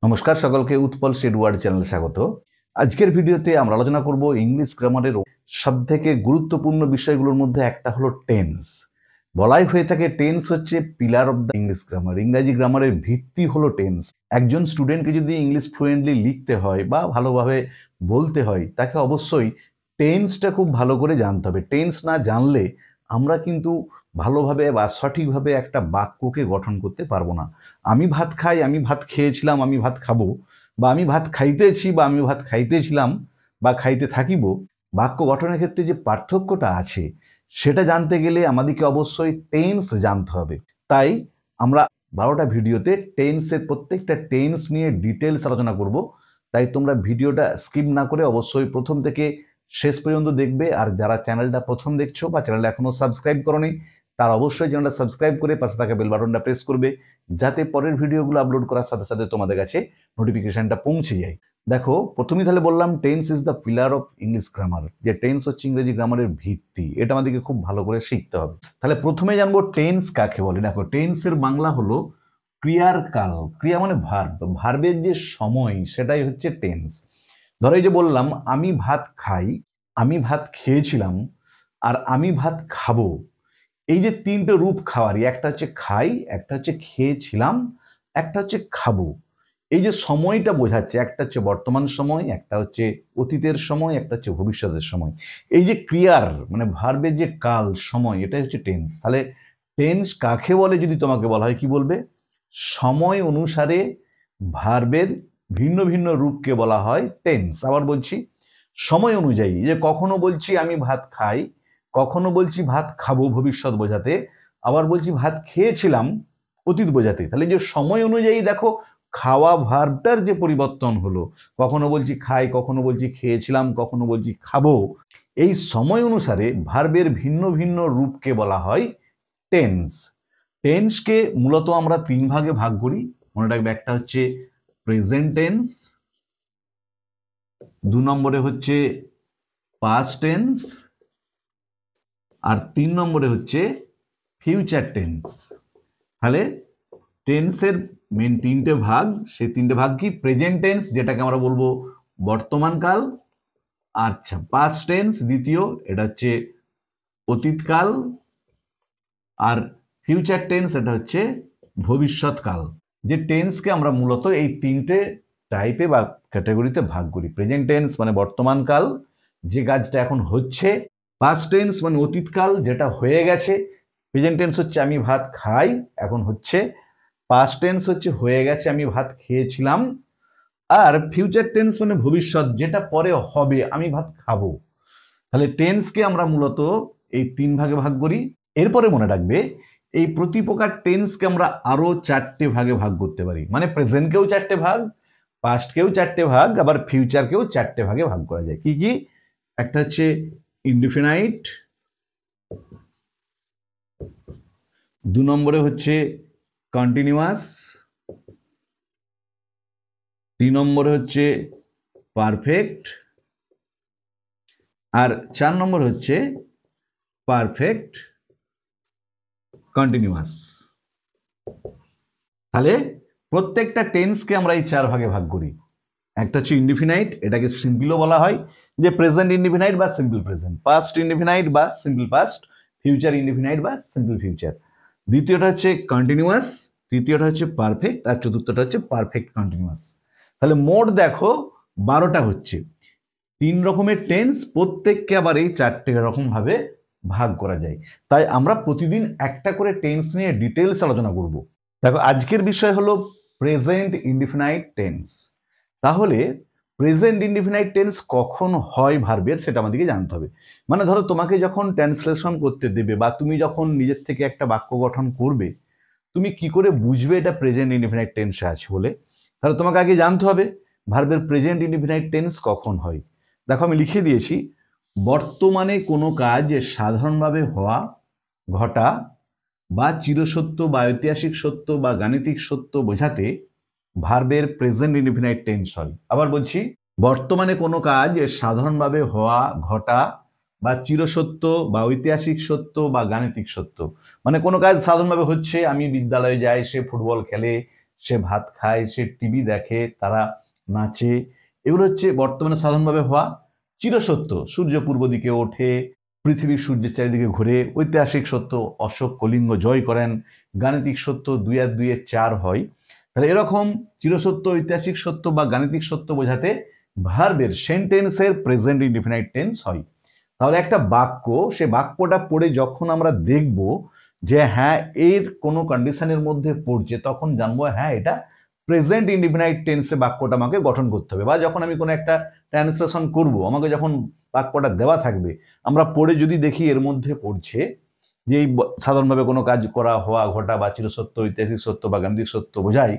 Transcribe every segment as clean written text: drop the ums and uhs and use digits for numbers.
নমস্কার সকলকে উৎপল এডওয়ার্ড চ্যানেলে স্বাগত। আজকের ভিডিওতে আমরা আলোচনা করব ইংলিশ গ্রামারের সবথেকে গুরুত্বপূর্ণ বিষয়গুলোর মধ্যে একটা হলো টেন্স। বলাই হয়ে থাকে টেন্স হচ্ছে pillar of the English grammar. ইংরাজি গ্রামারের ভিত্তি হলো টেন্স। একজন স্টুডেন্টকে যদি ইংলিশ ফ্লুয়েন্টলি লিখতে হয় বা ভালোভাবে বলতে হয় তাকে অবশ্যই টেন্সটা খুব ভালো করে জানতে হবে। টেন্স না জানলে আমরা কিন্তু ভালোভাবে বা সঠিকভাবে একটা বাক্যকে গঠন করতে পারবো না। আমি ভাত খাই, আমি ভাত খেয়েছিলাম, আমি ভাত খাবো, বা আমি ভাত খাইতেছি বা আমি ভাত খাইতেছিলাম বা খাইতে থাকিব, বাক্য গঠনের ক্ষেত্রে যে পার্থক্যটা আছে সেটা জানতে গেলে আমাদেরকে অবশ্যই টেন্স জানতে হবে। তাই আমরা 12টা ভিডিওতে টেন্সের প্রত্যেকটা টেন্স নিয়ে ডিটেলস আলোচনা করব। তাই তোমরা ভিডিওটা স্কিপ না করে অবশ্যই প্রথম থেকে শেষ পর্যন্ত দেখবে। আর যারা চ্যানেলটা প্রথম দেখছো বা চ্যানেলটা এখনো সাবস্ক্রাইব করোনি তারা অবশ্যই চ্যানেলটা সাবস্ক্রাইব করে পাশে থাকা বেল বাটনটা প্রেস করবে, যাতে পরের ভিডিওগুলো আপলোড করার সাথে সাথে তোমাদের কাছে নোটিফিকেশনটা পৌঁছে যায়। দেখো, প্রথমেই তাহলে বললাম tense is the pillar of English grammar, যে টেন্স হচ্ছে ইংরেজি গ্রামারের ভিত্তি। এটা আমাদেরকে খুব ভালো করে শিখতে হবে। তাহলে প্রথমে জানবো টেন্স কাকে বলে। দেখো, টেন্সের বাংলা হলো ক্রিয়ার কাল। ক্রিয়া মানে ভার্ব, ভার্বের যে সময় সেটাই হচ্ছে টেন্স। ধরো এই যে বললাম আমি ভাত খাই, আমি ভাত খেয়েছিলাম, আর আমি ভাত খাবো। এই যে তিনটে রূপ খাওয়ারই, একটা হচ্ছে খাই, একটা হচ্ছে খেয়েছিলাম, একটা হচ্ছে খাবো। এই যে সময়টা বোঝাচ্ছে, একটা হচ্ছে বর্তমান সময়, একটা হচ্ছে অতীতের সময়, একটা হচ্ছে ভবিষ্যতের সময়। এই যে ক্রিয়ার মানে ভার্বের যে কাল সময়, এটাই হচ্ছে টেন্স। তাহলে টেন্স কাকে বলে যদি তোমাকে বলা হয়, কি বলবে? সময় অনুসারে ভার্বের ভিন্ন ভিন্ন রূপকে বলা হয় টেন্স। আবার বলছি, সময় অনুযায়ী, যে কখনো বলছি আমি ভাত খাই, কখনো বলছি ভাত খাবো ভবিষ্যৎ বোঝাতে, আবার বলছি ভাত খেয়েছিলাম অতীত বোঝাতে। তাহলে যে সময় অনুযায়ী দেখো খাওয়া ভার্বটার যে পরিবর্তন হলো, কখনো বলছি খাই, কখনো বলছি খেয়েছিলাম, কখনো বলছি খাবো, এই সময় অনুসারে ভার্বের ভিন্ন ভিন্ন রূপকে বলা হয় টেন্স। টেন্সকে মূলত আমরা তিন ভাগে ভাগ করি, মনে রাখবে। একটা হচ্ছে প্রেজেন্ট টেন্স, 2 নম্বরে হচ্ছে পাস্ট টেন্স, আর 3 নম্বরে হচ্ছে ফিউচার টেন্স। তাহলে টেন্সের মেন তিনটে ভাগ, সেই তিনটে ভাগ কি? প্রেজেন্ট টেন্স, যেটাকে আমরা বলবো বর্তমানকাল। আচ্ছা, পাস্ট টেন্স দ্বিতীয়, এটা হচ্ছে অতীতকাল। আর ফিউচার টেন্স, এটা হচ্ছে ভবিষ্যৎকাল। যে টেন্সকে আমরা মূলত এই তিনটে টাইপে বা ক্যাটাগরিতে ভাগ করি। প্রেজেন্ট টেন্স মানে বর্তমানকাল, যে কাজটা এখন হচ্ছে। পাস্ট টেন্স মানে অতীতকাল, যেটা হয়ে গেছে। প্রেজেন্ট টেন্স হচ্ছে আমি ভাত খাই, এখন হচ্ছে। পাস্ট টেন্স হচ্ছে হয়ে গেছে, আমি ভাত খেয়েছিলাম। আর ফিউচার টেন্স মানে ভবিষ্যৎ, যেটা পরে হবে, আমি ভাত খাবো। তাহলে টেন্সকে আমরা মূলত এই তিন ভাগে ভাগ করি। এরপরে মনে রাখবে, এই প্রতি প্রকার টেন্সকে আমরা আরো 4টে ভাগে ভাগ করতে পারি। মানে প্রেজেন্টকেও 4টে ভাগ, পাস্টকেও 4টে ভাগ, আবার ফিউচারকেও 4টে ভাগে ভাগ করা যায়। কি কি? একটা হচ্ছে ইনডিফিনাইট, 2 নম্বরে হচ্ছে কন্টিনিউয়াস, 3 নম্বরে হচ্ছে পারফেক্ট, আর 4 নম্বর হচ্ছে পারফেক্ট কন্টিনিউয়াস। তাহলে প্রত্যেকটা টেন্সকে আমরা এই 4 ভাগে ভাগ করি। একটা হচ্ছে ইনডিফিনাইট, এটাকে সিম্পলও বলা হয়, যে প্রেজেন্ট ইনডিফিনাইট বা সিম্পল প্রেজেন্ট। পাস্ট ইনডিফিনাইট বা সিম্পল পাস্ট। ফিউচার ইনডিফিনাইট বা সিম্পল ফিউচার। দ্বিতীয়টা হচ্ছে কন্টিনিউয়াস, তৃতীয়টা হচ্ছে পারফেক্ট, আর চতুর্থটা হচ্ছে পারফেক্ট কন্টিনিউয়াস। তাহলে মোট দেখো 12টা হচ্ছে। 3 রকমের টেন্স, প্রত্যেককে আবার এই 4টে রকম ভাবে ভাগ করা যায়। তাই আমরা প্রতিদিন একটা করে টেন্স নিয়ে ডিটেলস আলোচনা করব। দেখো, আজকের বিষয় হলো প্রেজেন্ট ইনডিফিনাইট টেন্স। তাহলে প্রেজেন্ট ইনডিফিনাইট টেন্স কখন হয় ভার্বের, সেটা আমাদেরকে জানতে হবে। মানে ধরো তোমাকে যখন ট্রান্সলেশন করতে দেবে বা তুমি যখন নিজের থেকে একটা বাক্য গঠন করবে, তুমি কি করে বুঝবে এটা প্রেজেন্ট ইনডিফিনাইট টেন্সে আছে বলে? তাহলে তোমাকে আগে জানতে হবে ভার্বের প্রেজেন্ট ইনডিফিনাইট টেন্স কখন হয়। দেখো, আমি লিখে দিয়েছি, বর্তমানে কোনো কাজ সাধারণভাবে হওয়া, ঘটা বা চিরসত্য বা ঐতিহাসিক সত্য বা গাণিতিক সত্য বোঝাতে ভার্বের প্রেজেন্ট ইনডিফিনাইট টেন্স হয়। আবার বলছি, বর্তমানে কোনো কাজ সাধারণভাবে হওয়া, ঘটা বা চিরসত্য বা ঐতিহাসিক সত্য বা গাণিতিক সত্য, মানে কোনো কাজ সাধারণভাবে হচ্ছে, আমি বিদ্যালয়ে যাই, সে ফুটবল খেলে, সে ভাত খায়, সে টিভি দেখে, তারা নাচে, এগুলো হচ্ছে বর্তমানে সাধারণভাবে হওয়া চিরসত্য। সূর্য পূর্ব দিকে ওঠে, পৃথিবী সূর্যের চারিদিকে ঘুরে। ঐতিহাসিক সত্য, অশোক কলিঙ্গ জয় করেন। গাণিতিক সত্য, 2 আর 2 4 হয়। তাহলে এরকম চিরসত্য, ঐতিহাসিক সত্য বা গাণিতিক সত্য বোঝাতে ভার্বের সেন্টেন্সের প্রেজেন্ট ইনডিফিনাইট টেন্স হয়। তাহলে একটা বাক্য, সে বাক্যটা পড়ে যখন আমরা দেখব যে হ্যাঁ এর কোনো কন্ডিশনের মধ্যে পড়ছে, তখন জানবো হ্যাঁ এটা প্রেজেন্ট ইনডিফিনাইট টেন্সে বাক্যটা আমাকে গঠন করতে হবে। বা যখন আমি কোনো একটা ট্রান্সলেশন করব, আমাকে যখন বাক্যটা দেওয়া থাকবে, আমরা পড়ে যদি দেখি এর মধ্যে পড়ছে যে এই সাধারণভাবে কোনো কাজ করা, হওয়া, ঘটা বা চিরসত্য, ঐতিহাসিক সত্য বা গাণিতিক সত্য বোঝায়,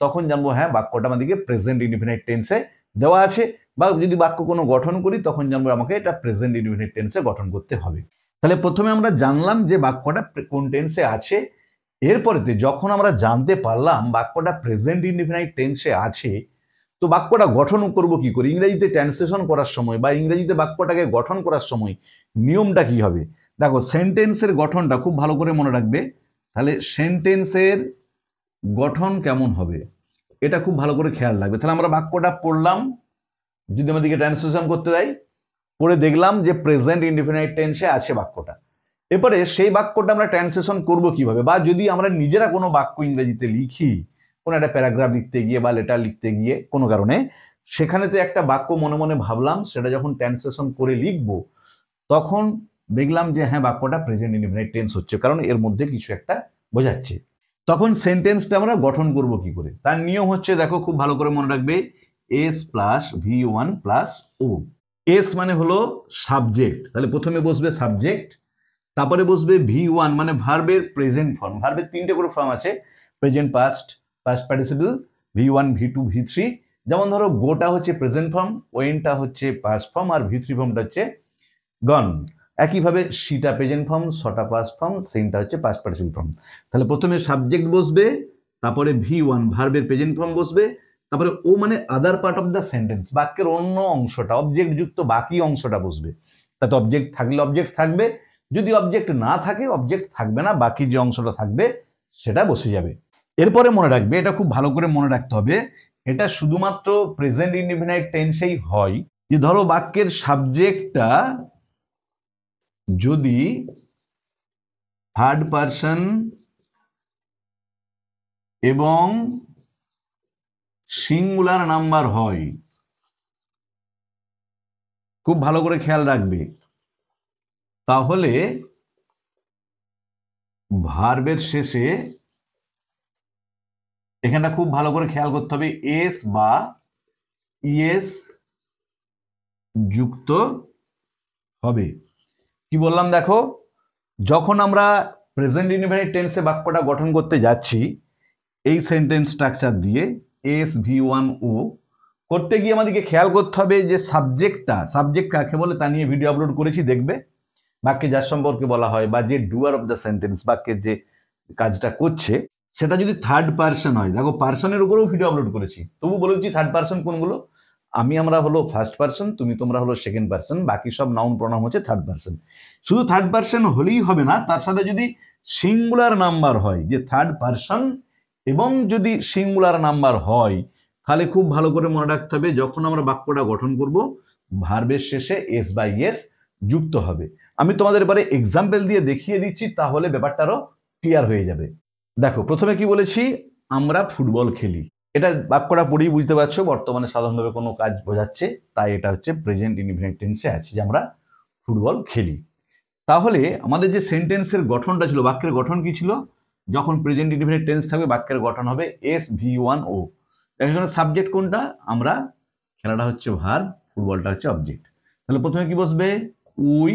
তখন জানবো হ্যাঁ বাক্যটা আমাদেরকে প্রেজেন্ট ইনডিফিনাইট টেন্সে দেওয়া আছে। বা যদি বাক্য কোনো গঠন করি, তখন জানবো আমাকে এটা প্রেজেন্ট ইনডিফিনাইট টেন্সে গঠন করতে হবে। তাহলে প্রথমে আমরা জানলাম যে বাক্যটা কোন টেন্সে আছে। এরপরেতে যখন আমরা জানতে পারলাম বাক্যটা প্রেজেন্ট ইনডিফিনাইট টেন্সে আছে, তো বাক্যটা গঠন করব কি করে? ইংরেজিতে ট্রান্সলেশন করার সময় বা ইংরেজিতে বাক্যটাকে গঠন করার সময় নিয়মটা কি হবে? দেখো, সেন্টেন্সের গঠনটা খুব ভালো করে মনে রাখবে। তাহলে সেন্টেন্সের গঠন কেমন হবে এটা খুব ভালো করে খেয়াল রাখবে। তাহলে আমরা বাক্যটা পড়লাম, যদি আমাদেরকে ট্রান্সলেশন করতে দেয়, পড়ে দেখলাম যে প্রেজেন্ট ইনডিফিনাইট টেন্সে আছে বাক্যটা। এরপরে সেই বাক্যটা আমরা ট্রান্সলেশন করব কিভাবে? বা যদি আমরা নিজেরা কোনো বাক্য ইংরেজিতে লিখি, কোনো একটা প্যারাগ্রাফ লিখতে গিয়ে বা লেটার লিখতে গিয়ে কোনো কারণে, সেখানেতে একটা বাক্য মনে মনে ভাবলাম, সেটা যখন ট্রান্সলেশন করে লিখব, তখন দেখলাম যে হ্যাঁ বাক্যটা প্রেজেন্ট ইনডিফিনাইট টেন্স হচ্ছে, কারণ এর মধ্যে কিছু একটা বোঝাচ্ছে। তখন সেন্টেন্সটা আমরা গঠন করব কি করে? তার নিয়ম হচ্ছে, দেখো খুব ভালো করে মনে রাখবে, এস প্লাস V1 প্লাস ও। এস মানে হলো সাবজেক্ট, তাহলে প্রথমে বসবে সাবজেক্ট, তারপরে বসবে V1 মানে ভার্বের প্রেজেন্ট ফর্ম। ভার্বের 3টে করে ফর্ম আছে, present, past, past participle, V1 V2 V3। যেমন ধরো গোটা হচ্ছে প্রেজেন্ট ফর্ম, ওয়েনটা হচ্ছে পাস্ট ফর্ম, আর V3 ফর্মটা হচ্ছে গন। একইভাবে সিটা প্রেজেন্ট ফর্ম, শটা পাস্ট ফর্ম, সেনটা হচ্ছে পাস্ট পার্টিসিপল ফর্ম। তাহলে প্রথমে সাবজেক্ট বসবে, তারপরে V1 ভার্বের প্রেজেন্ট ফর্ম বসবে, তারপরে ও মানে other part of the sentence, বাক্যের অন্য অংশটা, অবজেক্ট যুক্ত বাকি অংশটা বসবে। তাতে অবজেক্ট থাকলে অবজেক্ট থাকবে, যদি অবজেক্ট না থাকে অবজেক্ট থাকবে না, বাকি যে অংশটা থাকবে সেটা বসে যাবে। এরপরে মনে রাখবে, এটা খুব ভালো করে মনে রাখতে হবে, এটা শুধুমাত্র প্রেজেন্ট ইনডিফিনাইট টেন্সেই হয় যে ধরো বাক্যের সাবজেক্টটা যদি থার্ড পারসন এবং সিঙ্গুলার নাম্বার হয়। খুব ভালো করে খেয়াল রাখবে, তাহলে ভার্বের শেষে এখানটা খুব ভালো করে খেয়াল করতে হবে, এস বা ইএস যুক্ত হবে। কি বললাম দেখো, যখন আমরা প্রেজেন্ট ইনডিফিনাইট টেন্সে বাক্যটা গঠন করতে যাচ্ছি এই সেন্টেন্স স্ট্রাকচার দিয়ে এস V1 ও করতে গিয়ে আমাদেরকে খেয়াল করতে হবে যে সাবজেক্ট কাকে বলে তা নিয়ে ভিডিও আপলোড করেছি, দেখবে। বাক্যে যার সম্পর্কে বলা হয় বা যে ডুয়ার অফ দ্য সেন্টেন্স, বাক্যের যে কাজটা করছে, সেটা যদি থার্ড পার্সন হয়, দেখো পার্সনের উপরেও ভিডিও আপলোড করেছি, তবু বলেছি থার্ড পার্সন কোনগুলো, আমরা হলো ফার্স্ট পার্সন, তোমরা হলো সেকেন্ড পার্সন, বাকি সব নাউন প্রোনাউন হচ্ছে থার্ড পার্সন। শুধু থার্ড পার্সন হলেই হবে না, তার সাথে যদি সিঙ্গুলার নাম্বার হয়, যে থার্ড পার্সন এবং যদি সিঙ্গুলার নাম্বার হয়, তাহলে খুব ভালো করে মনে রাখতে হবে, যখন আমরা বাক্যটা গঠন করব ভার্বের শেষে এস বাই এস যুক্ত হবে। আমি তোমাদের এবারে এক্সাম্পল দিয়ে দেখিয়ে দিচ্ছি, তাহলে ব্যাপারটা আরো ক্লিয়ার হয়ে যাবে। দেখো, প্রথমে কি বলেছি, আমরা ফুটবল খেলি। এটা বাক্যটা পড়েই বুঝতে পারছো বর্তমানে সাধারণভাবে কোনো কাজ বোঝাচ্ছে, তাই এটা হচ্ছে প্রেজেন্ট ইনডিফিনিট টেন্সে আছে যে আমরা ফুটবল খেলি। তাহলে আমাদের যে সেন্টেন্সের গঠনটা ছিল, বাক্যের গঠন কি ছিল? যখন প্রেজেন্ট ইনডিফিনিট টেন্স থাকবে বাক্যের গঠন হবে এস V1 ও। এখানে সাবজেক্ট কোনটা? আমরা, খেলাটা হচ্ছে ভার্ব, ফুটবলটা হচ্ছে অবজেক্ট। তাহলে প্রথমে কি বসবে? উই,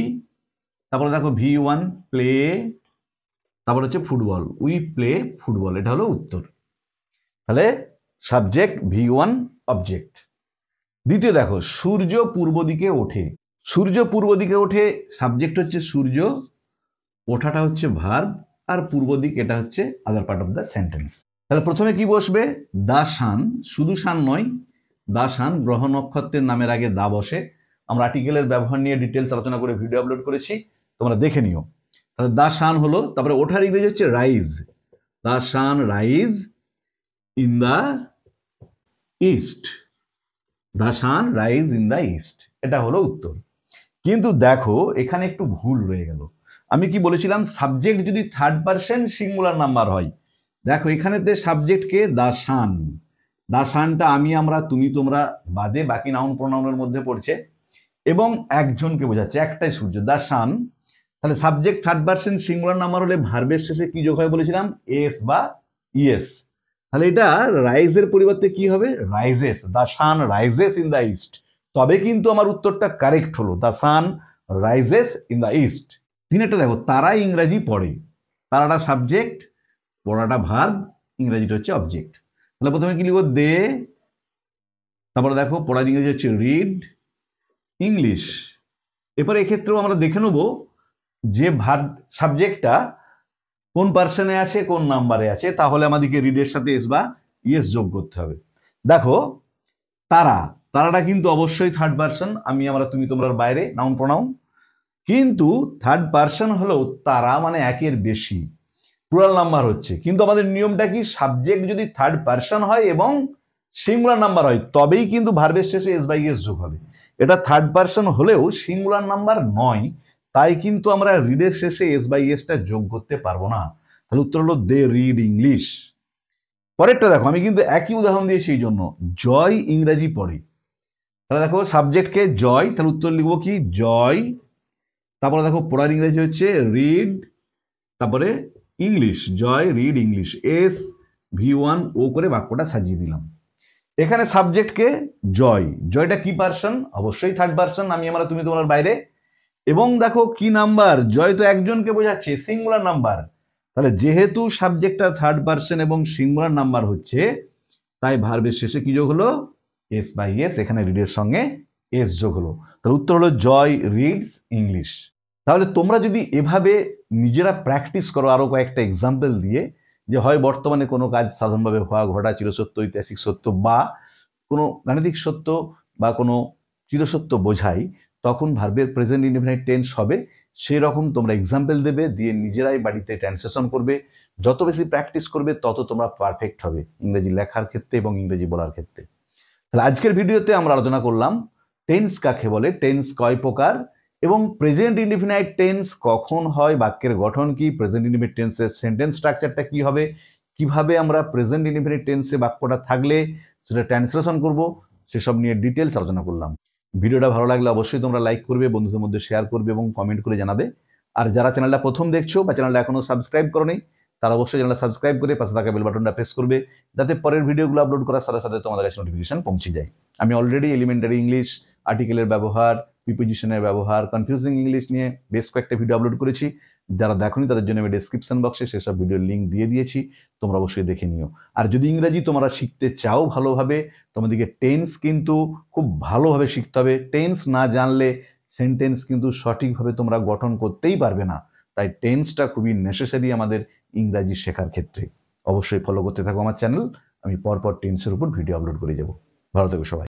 তারপরে দেখো V1 প্লে, তারপর হচ্ছে ফুটবল, উই প্লে ফুটবল, এটা হলো উত্তর। তাহলে সাবজেক্ট V1 অবজেক্ট। দ্বিতীয় দেখো, সূর্য পূর্ব দিকে ওঠে। সূর্য পূর্ব দিকে ওঠে, সাবজেক্ট হচ্ছে সূর্য, ওঠাটা হচ্ছে ভার্ব, আর পূর্ব দিক এটা হচ্ছে other part of the sentence. তাহলে প্রথমে কি বসবে? দা সান, শুধু সান নয়, দা সান গ্রহ নক্ষত্রের নামের আগে দা বসে। আমরা আর্টিকেলের ব্যবহার নিয়ে ডিটেলস আলোচনা করে ভিডিও আপলোড করেছি, তোমরা দেখে নিও। তাহলে দা সান হলো, তারপরে ওঠার ইংরেজি হচ্ছে rise, the sun rise in the east, the sun rise in the east, এটা হলো উত্তর। কিন্তু দেখো এখানে একটু ভুল রয়ে গেল। আমি কি বলেছিলাম, সাবজেক্ট যদি থার্ড পার্সন সিঙ্গুলার নাম্বার হয়, দেখো এখানেতে সাবজেক্টকে দ্য সান, দ্য সানটা আমি, আমরা, তুমি, তোমরা বাদে বাকি নাউন প্রোনাউনের মধ্যে পড়ছে এবং একজনকে বোঝাচ্ছে, একটাই সূর্য, দ্য সান। তাহলে subject third person singular number হলে ভার্বের শেষে কি যোগ হয় বলেছিলাম, এস বা ইএস। তাহলে এটা রাইজের পরিবর্তে কি হবে, rises, the sun rises in the east. তবে কিন্তু আমার উত্তরটা কারেক্ট হলো, the sun rises in the east. তিনেরটা দেখো, তারা ইংরাজি পড়ে, তারাটা সাবজেক্ট, পড়াটা ভার্ব, ইংরাজিটা হচ্ছে অবজেক্ট। তাহলে প্রথমে কি লিখবো, দে, তারপরে দেখো পড়ার ইংরেজি হচ্ছে রিড ইংলিশ। এরপর এক্ষেত্রেও আমরা দেখে নেবো যে ভার্ব সাবজেক্টটা কোন পার্সনে আছে, কোন নাম্বারে আছে, তাহলে আমাদেরকে রিডের সাথে এস বা ইয়েস যোগ করতে হবে। দেখো তারা, তারাটা কিন্তু অবশ্যই থার্ড পার্সন, আমি, আমরা, তুমি, তোমরার বাইরে নাউন প্রোনাউন, কিন্তু থার্ড পার্সন হলেও তারা মানে একের বেশি, প্লুরাল নাম্বার হচ্ছে। কিন্তু আমাদের নিয়মটা কি, সাবজেক্ট যদি থার্ড পার্সন হয় এবং সিঙ্গুলার নাম্বার হয় তবেই কিন্তু ভার্বের শেষে এস বাই এস যোগ হবে। এটা থার্ড পার্সন হলেও সিঙ্গুলার নাম্বার নয়, তাই কিন্তু আমরা রিডের শেষে এস বাই এসটা যোগ করতে পারবো না। তাহলে উত্তর হলো দে রিড ইংলিশ। পরেরটা দেখো, আমি কিন্তু একই উদাহরণ দিয়েছি এই জন্য, জয় ইংরাজি পড়ে। তাহলে দেখো সাবজেক্টকে জয়, তাহলে উত্তর লিখবো কি, জয়। তারপরে দেখো পড়ার ইংরেজি হচ্ছে রিড, তারপরে ইংলিশ, জয় রিড ইংলিশ, এস V1 ও করে বাক্যটা সাজিয়ে দিলাম। এখানে সাবজেক্টকে জয়, জয়টা কি পার্সন, অবশ্যই থার্ড পার্সন, আমি, আমরা, তুমি, তোমার বাইরে। এবং দেখো কি নাম্বার, জয় তো একজনকে বোঝাচ্ছে, সিঙ্গুলার নাম্বার। তাহলে যেহেতু সাবজেক্টটা থার্ড পার্সন এবং সিঙ্গুলার নাম্বার হচ্ছে, তাই ভার্বের শেষে কি যোগ হলো, এস বাই এস, এখানে রিডের সঙ্গে এস যোগ হলো। তাহলে উত্তর হলো জয় রিডস ইংলিশ। তাহলে তোমরা যদি এভাবে নিজেরা প্র্যাকটিস করো, আরো কয়েকটা এক্সাম্পল দিয়ে, যে হয় বর্তমানে কোনো কাজ সাধারণভাবে হওয়া ঘটা চিরসত্য ঐতিহাসিক সত্য বা কোনো গাণিতিক সত্য বা কোনো চিরসত্য বোঝাই, তখন ভার্বের প্রেজেন্ট ইনডেফিনিট টেন্স হবে, সেই রকম তোমরা এক্সাম্পল দেবে, দিয়ে নিজেরাই বাড়িতে ট্রান্সলেশন করবে। যত বেশি প্র্যাকটিস করবে তত তোমরা পারফেক্ট হবে ইংরেজি লেখার ক্ষেত্রে এবং ইংরেজি বলার ক্ষেত্রে। তাহলে আজকের ভিডিওতে আমরা আলোচনা করলাম টেন্স কাকে বলে, টেন্স কয় প্রকার, এবং প্রেজেন্ট ইনডিফিনাইট টেন্স কখন হয়, বাক্যের গঠন কি, প্রেজেন্ট ইনডিফিনাইট টেন্সের সেন্টেন্স স্ট্রাকচারটা কি হবে, কিভাবে আমরা প্রেজেন্ট ইনডিফিনাইট টেন্সে বাক্যটা থাকলে সেটা ট্রান্সলেশন করব, সেসব নিয়ে ডিটেলস আলোচনা করলাম। ভিডিওটা ভালো লাগলে অবশ্যই তোমরা লাইক করবে, বন্ধুদের মধ্যে শেয়ার করবে এবং কমেন্ট করে জানাবে। আর যারা চ্যানেলটা প্রথম দেখছো বা চ্যানেলটা এখনো সাবস্ক্রাইব করোনি, তারা অবশ্যই চ্যানেলটা সাবস্ক্রাইব করে পাশে থাকা বেল বাটনটা প্রেস করবে, যাতে পরের ভিডিওগুলো আপলোড করার সাথে সাথে তোমাদের কাছে নোটিফিকেশন পৌঁছে যায়। আমি অলরেডি এলিমেন্টারি ইংলিশ, আর্টিকেলের ব্যবহার, প্রিপোজিশনের ব্যবহার, কনফিউজিং ইংলিশ নিয়ে বেশ কয়েকটা ভিডিও আপলোড করেছি। যারা দেখোনি তাদের জন্য আমি ডেসক্রিপশন বক্সে সেসব ভিডিওর লিঙ্ক দিয়ে দিয়েছি, তোমরা অবশ্যই দেখে নিও। আর যদি ইংরেজি তোমরা শিখতে চাও ভালোভাবে, তোমাদেরকে টেন্স কিন্তু খুব ভালোভাবে শিখতে হবে। টেন্স না জানলে সেন্টেন্স কিন্তু সঠিকভাবে তোমরা গঠন করতেই পারবে না। তাই টেন্সটা খুবই নেসেসারি আমাদের ইংরাজি শেখার ক্ষেত্রে। অবশ্যই ফলো করতে থাকো আমার চ্যানেল, আমি পরপর টেন্সের উপর ভিডিও আপলোড করে যাব। ভালো থেকো সবাই।